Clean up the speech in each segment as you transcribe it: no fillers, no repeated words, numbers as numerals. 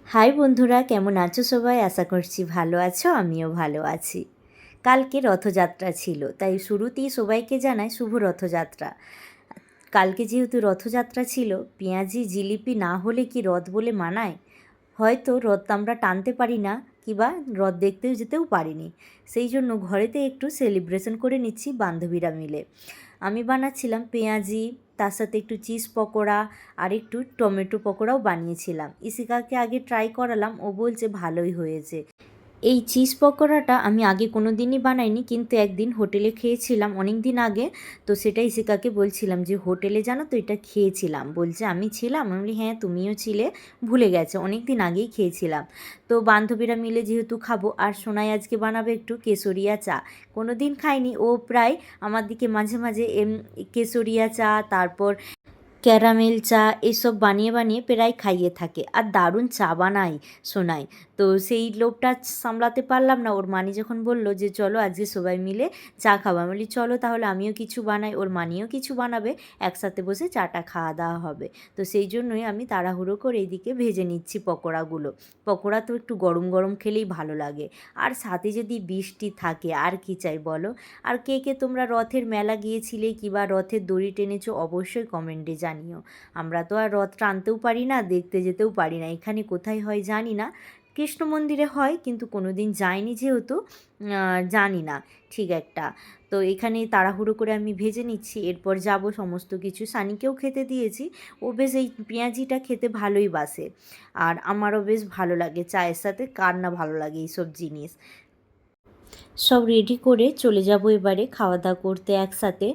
High বন্ধুরা, কেমন আছো সবাই? আশা করছি ভালো আছো, আমিও ভালো আছি। কালকে রথযাত্রা ছিল, তাই শুরুতেই সবাইকে জানাই শুভ রথযাত্রা। কালকে যেহেতু রথযাত্রা ছিল, পেঁয়াজি জিলিপি না হলে কি রথ বলে মানায়? হয়তো রথ আমরা টানতে পারি না, কিংবা রথ দেখতেও যেতেও পারিনি। সেই জন্য ঘরেতে একটু সেলিব্রেশন করে নিচ্ছি বান্ধবীরা মিলে। আমি বানাচ্ছিলাম পেঁয়াজি, তার সাথে একটু চিজ পকোড়া আর একটু টমেটো পকোড়াও বানিয়েছিলাম। ইশিকাকে আগে ট্রাই করালাম, ও বলছে ভালোই হয়েছে। এই চিজ পকোড়াটা আমি আগে কোনো দিনই বানাইনি, কিন্তু একদিন হোটেলে খেয়েছিলাম অনেক দিন আগে। তো সেটাই ইশিকাকে বলছিলাম যে হোটেলে জানো তো এটা খেয়েছিলাম। বলছে আমি ছিলাম? আমি বলি হ্যাঁ তুমিও ছিলে, ভুলে গেছে, অনেক দিন আগেই খেয়েছিলাম। তো বান্ধবীরা মিলে যেহেতু খাবো, আর সোনাই আজকে বানাবে একটু কেশরিয়া চা। কোনো দিন খাইনি, ও প্রায় আমার দিকে মাঝে মাঝে কেশরিয়া চা, তারপর ক্যারামেল চা এসব বানিয়ে বানিয়ে প্রায় খাইয়ে থাকে, আর দারুণ চা বানায় শোনায়। তো সেই লোভটা সামলাতে পারলাম না। ওর মানি যখন বলল যে চলো আজকে সবাই মিলে চা খাবো, আমি বলি চলো তাহলে আমিও কিছু বানাই, ওর মানিও কিছু বানাবে, একসাথে বসে চাটা খাওয়া দাওয়া হবে। তো সেই জন্যই আমি তাড়াহুড়ো করে এইদিকে ভেজে নিচ্ছি পকোড়াগুলো। পকোড়া তো একটু গরম গরম খেলেই ভালো লাগে, আর সাথে যদি বৃষ্টি থাকে আর কি চাই বলো। আর কে কে তোমরা রথের মেলা গিয়েছিলে কিংবা রথের দড়ি টেনেছো অবশ্যই কমেন্টে জানিও। আমরা তো আর রথ টানতেও পারি না, দেখতে যেতেও পারি না, এখানে কোথায় হয় জানি না। কৃষ্ণ মন্দিরে হয়, কিন্তু কোনো দিন যাইনি যেহেতু জানি না ঠিক একটা। তো এখানে তাড়াহুড়ো করে আমি ভেজে নিচ্ছি, এরপর যাব সমস্ত কিছু। সানিকেও খেতে দিয়েছি, ও বেশ এই পেঁয়াজিটা খেতে ভালোই বাসে, আর আমারও বেশ ভালো লাগে চায়ের সাথে, কার না ভালো লাগে এইসব জিনিস। সব রেডি করে চলে যাব এবারে খাওয়া দাওয়া করতে একসাথে।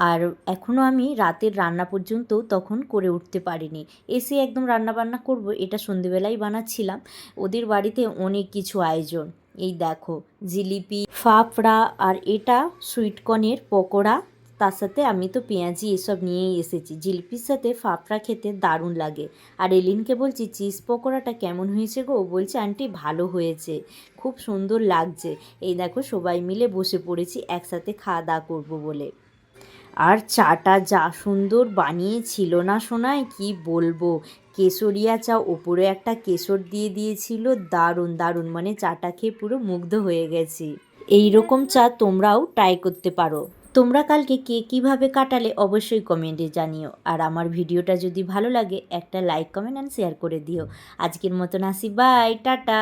আর এখনও আমি রাতের রান্না পর্যন্ত তখন করে উঠতে পারিনি। এসে একদম রান্না বান্না করব, এটা সন্ধেবেলাই বানাচ্ছিলাম। ওদের বাড়িতে অনেক কিছু আয়োজন, এই দেখো জিলিপি, ফাফড়া, আর এটা সুইটকর্নের পকোড়া। তার সাথে আমি তো পেঁয়াজি এসব নিয়েই এসেছি। জিলিপির সাথে ফাফড়া খেতে দারুণ লাগে। আর এলিনকে বলছি চিজ পকোড়াটা কেমন হয়েছে গো? বলছে আন্টি ভালো হয়েছে, খুব সুন্দর লাগছে। এই দেখো সবাই মিলে বসে পড়েছি একসাথে খাওয়া দাওয়া করবো বলে। আর চাটা যা সুন্দর বানিয়েছিল না সোনাই, কি বলবো। কেশরিয়া চা, ওপরে একটা কেশর দিয়ে দিয়েছিল, দারুণ দারুণ, মানে চাটা খেয়ে পুরো মুগ্ধ হয়ে গেছি। এই রকম চা তোমরাও ট্রাই করতে পারো। তোমরা কালকে কে কীভাবে কাটালে অবশ্যই কমেন্টে জানিও। আর আমার ভিডিওটা যদি ভালো লাগে একটা লাইক কমেন্ট অ্যান্ড শেয়ার করে দিও। আজকের মতন আসি, বাই, টাটা।